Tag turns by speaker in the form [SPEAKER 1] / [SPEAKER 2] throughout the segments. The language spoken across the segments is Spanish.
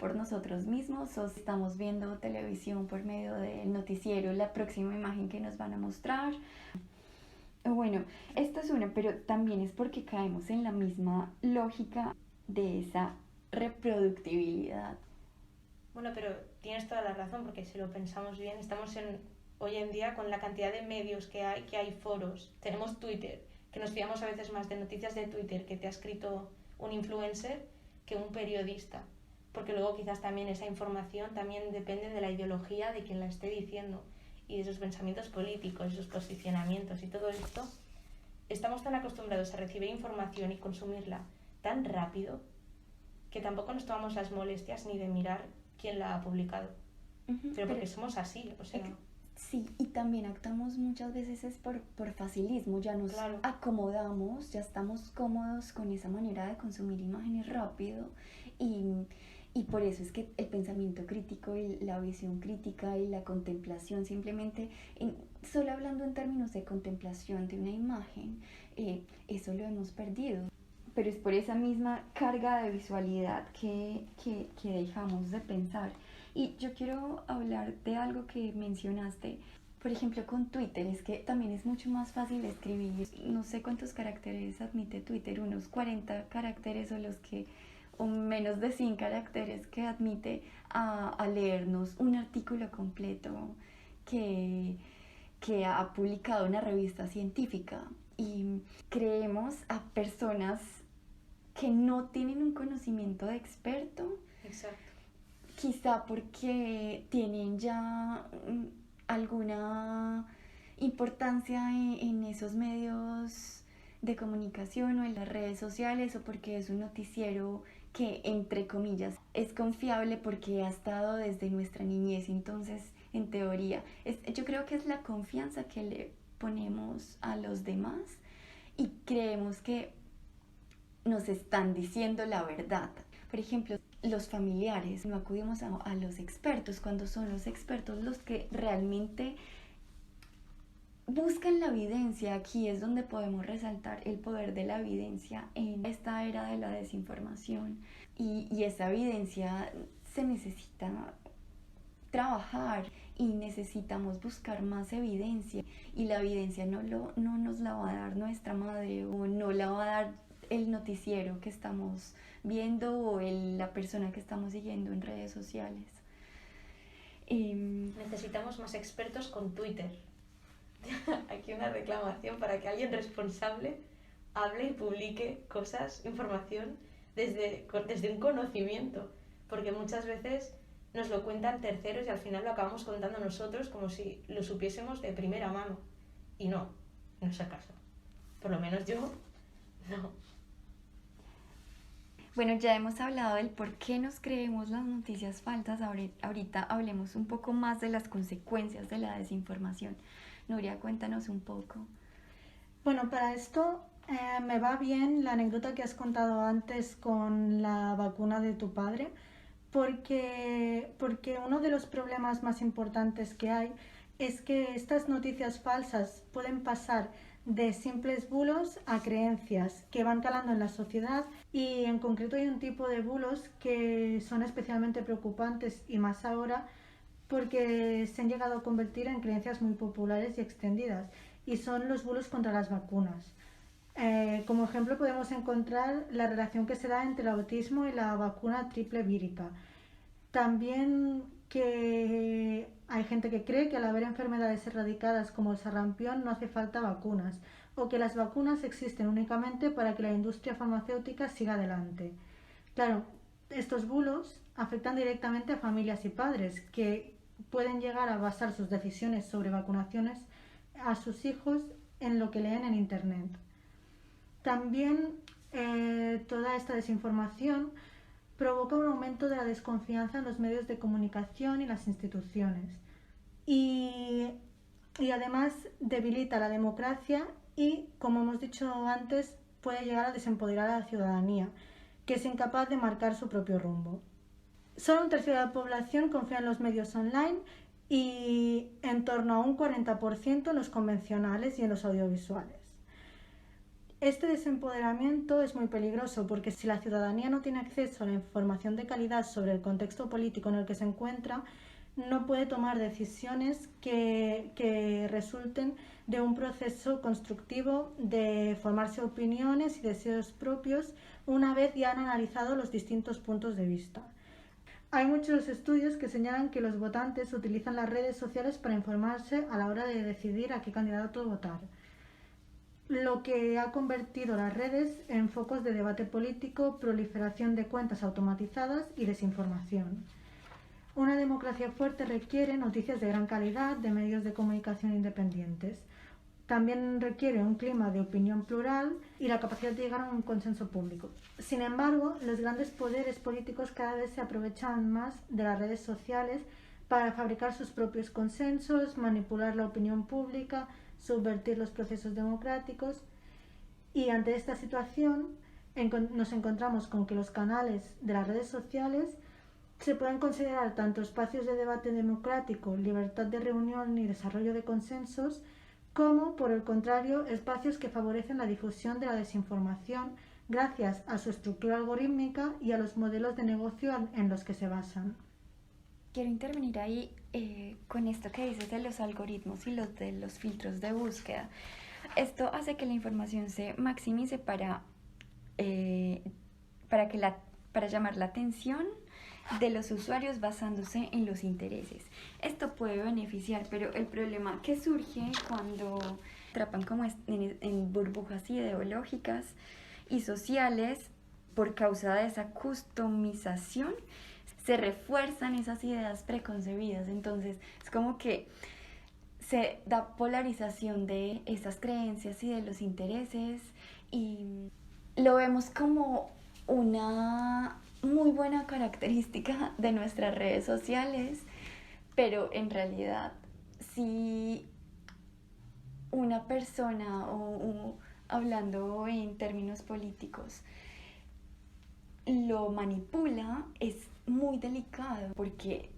[SPEAKER 1] por nosotros mismos o si estamos viendo televisión por medio del noticiero, la próxima imagen que nos van a mostrar. Bueno, esto es una, pero también es porque caemos en la misma lógica de esa reproductibilidad.
[SPEAKER 2] Bueno, pero tienes toda la razón, porque si lo pensamos bien, hoy en día con la cantidad de medios que hay foros, tenemos Twitter, que nos fiamos a veces más de noticias de Twitter que te ha escrito un influencer que un periodista, porque luego quizás también esa información también depende de la ideología de quien la esté diciendo y de sus pensamientos políticos, sus posicionamientos y todo esto. Estamos tan acostumbrados a recibir información y consumirla tan rápido que tampoco nos tomamos las molestias ni de mirar quién la ha publicado. Pero porque somos así, o sea...
[SPEAKER 1] Sí, y también actuamos muchas veces es por facilismo, ya nos acomodamos, ya estamos cómodos con esa manera de consumir imágenes rápido y por eso es que el pensamiento crítico y la visión crítica y la contemplación simplemente, solo hablando en términos de contemplación de una imagen, eso lo hemos perdido. Pero es por esa misma carga de visualidad que dejamos de pensar. Y yo quiero hablar de algo que mencionaste, por ejemplo con Twitter, es que también es mucho más fácil escribir, no sé cuántos caracteres admite Twitter, unos 40 caracteres o menos de 100 caracteres que admite a leernos un artículo completo que ha publicado una revista científica. Y creemos a personas que no tienen un conocimiento de experto.
[SPEAKER 2] Exacto.
[SPEAKER 1] Quizá porque tienen ya alguna importancia en esos medios de comunicación o en las redes sociales, o porque es un noticiero que, entre comillas, es confiable porque ha estado desde nuestra niñez. Entonces, en teoría, yo creo que es la confianza que le ponemos a los demás y creemos que nos están diciendo la verdad. Por ejemplo, los familiares, no acudimos a los expertos cuando son los expertos los que realmente buscan la evidencia. Aquí es donde podemos resaltar el poder de la evidencia en esta era de la desinformación, y esa evidencia se necesita trabajar y necesitamos buscar más evidencia, y la evidencia no nos la va a dar nuestra madre o no la va a dar el noticiero que estamos viendo o la persona que estamos siguiendo en redes sociales.
[SPEAKER 2] Necesitamos más expertos con Twitter. Aquí una reclamación para que alguien responsable hable y publique cosas, información desde un conocimiento, porque muchas veces nos lo cuentan terceros y al final lo acabamos contando nosotros como si lo supiésemos de primera mano, y no es el caso, por lo menos yo no.
[SPEAKER 1] Bueno, ya hemos hablado del por qué nos creemos las noticias falsas. Ahorita hablemos un poco más de las consecuencias de la desinformación. Nuria, cuéntanos un poco.
[SPEAKER 3] Bueno, para esto me va bien la anécdota que has contado antes con la vacuna de tu padre, porque uno de los problemas más importantes que hay es que estas noticias falsas pueden pasar de simples bulos a creencias que van calando en la sociedad, y en concreto hay un tipo de bulos que son especialmente preocupantes, y más ahora porque se han llegado a convertir en creencias muy populares y extendidas, y son los bulos contra las vacunas. Como ejemplo podemos encontrar la relación que se da entre el autismo y la vacuna triple vírica. También que hay gente que cree que al haber enfermedades erradicadas como el sarampión no hace falta vacunas, o que las vacunas existen únicamente para que la industria farmacéutica siga adelante. Claro, estos bulos afectan directamente a familias y padres que pueden llegar a basar sus decisiones sobre vacunaciones a sus hijos en lo que leen en internet. También toda esta desinformación provoca un aumento de la desconfianza en los medios de comunicación y las instituciones, y además debilita la democracia y, como hemos dicho antes, puede llegar a desempoderar a la ciudadanía, que es incapaz de marcar su propio rumbo. Solo un tercio de la población confía en los medios online y en torno a un 40% en los convencionales y en los audiovisuales. Este desempoderamiento es muy peligroso porque si la ciudadanía no tiene acceso a la información de calidad sobre el contexto político en el que se encuentra, no puede tomar decisiones que resulten de un proceso constructivo de formarse opiniones y deseos propios una vez ya han analizado los distintos puntos de vista. Hay muchos estudios que señalan que los votantes utilizan las redes sociales para informarse a la hora de decidir a qué candidato votar, lo que ha convertido las redes en focos de debate político, proliferación de cuentas automatizadas y desinformación. Una democracia fuerte requiere noticias de gran calidad de medios de comunicación independientes. También requiere un clima de opinión plural y la capacidad de llegar a un consenso público. Sin embargo, los grandes poderes políticos cada vez se aprovechan más de las redes sociales para fabricar sus propios consensos, manipular la opinión pública, subvertir los procesos democráticos. Y ante esta situación nos encontramos con que los canales de las redes sociales se pueden considerar tanto espacios de debate democrático, libertad de reunión y desarrollo de consensos, como, por el contrario, espacios que favorecen la difusión de la desinformación gracias a su estructura algorítmica y a los modelos de negocio en los que se basan.
[SPEAKER 1] Quiero intervenir ahí con esto que dices de los algoritmos y de los filtros de búsqueda. Esto hace que la información se maximice para llamar la atención de los usuarios basándose en los intereses. Esto puede beneficiar, pero el problema que surge cuando atrapan como en burbujas ideológicas y sociales por causa de esa customización, se refuerzan esas ideas preconcebidas. Entonces es como que se da polarización de esas creencias y de los intereses, y lo vemos como una muy buena característica de nuestras redes sociales, pero en realidad si una persona, o hablando en términos políticos, lo manipula, es muy delicado porque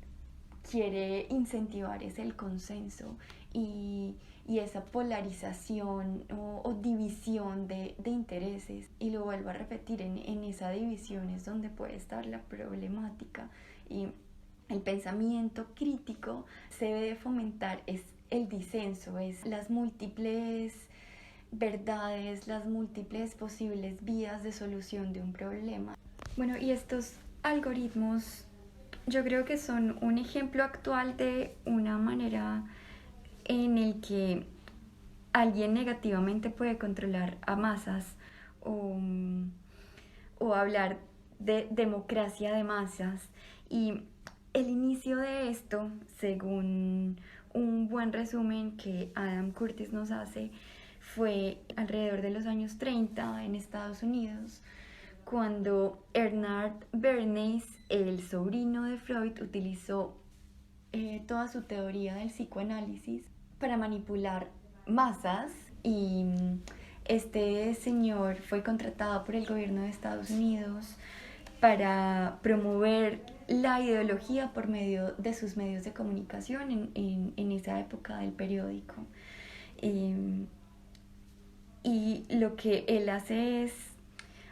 [SPEAKER 1] quiere incentivar el consenso y esa polarización o división de intereses. Y lo vuelvo a repetir, en esa división es donde puede estar la problemática, y el pensamiento crítico se debe fomentar, es el disenso, es las múltiples verdades, las múltiples posibles vías de solución de un problema. Bueno, y estos algoritmos yo creo que son un ejemplo actual de una manera en el que alguien negativamente puede controlar a masas, o hablar de democracia de masas. Y el inicio de esto, según un buen resumen que Adam Curtis nos hace, fue alrededor de los años 30 en Estados Unidos, cuando Bernard Bernays, el sobrino de Freud, utilizó toda su teoría del psicoanálisis para manipular masas. Y este señor fue contratado por el gobierno de Estados Unidos para promover la ideología por medio de sus medios de comunicación en esa época del periódico. Y lo que él hace es,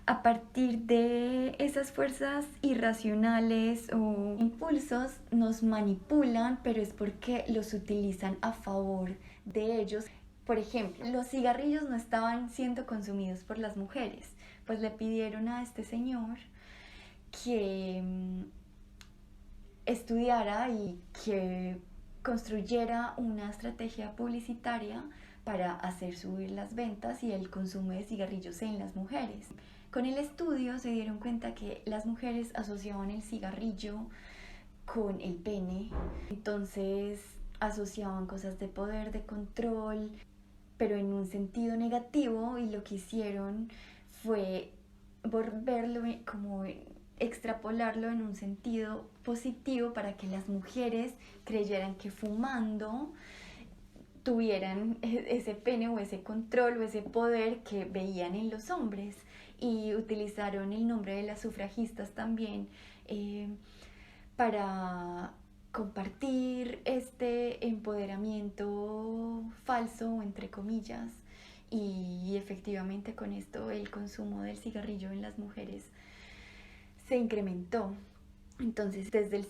[SPEAKER 1] a partir de esas fuerzas irracionales o impulsos, nos manipulan, pero es porque los utilizan a favor de ellos. Por ejemplo, los cigarrillos no estaban siendo consumidos por las mujeres, pues le pidieron a este señor que estudiara y que construyera una estrategia publicitaria para hacer subir las ventas y el consumo de cigarrillos en las mujeres. Con el estudio se dieron cuenta que las mujeres asociaban el cigarrillo con el pene, entonces asociaban cosas de poder, de control, pero en un sentido negativo, y lo que hicieron fue volverlo como extrapolarlo en un sentido positivo para que las mujeres creyeran que fumando tuvieran ese pene o ese control o ese poder que veían en los hombres. Y utilizaron el nombre de las sufragistas también para compartir este empoderamiento falso, entre comillas, y efectivamente con esto el consumo del cigarrillo en las mujeres se incrementó. Entonces, desde el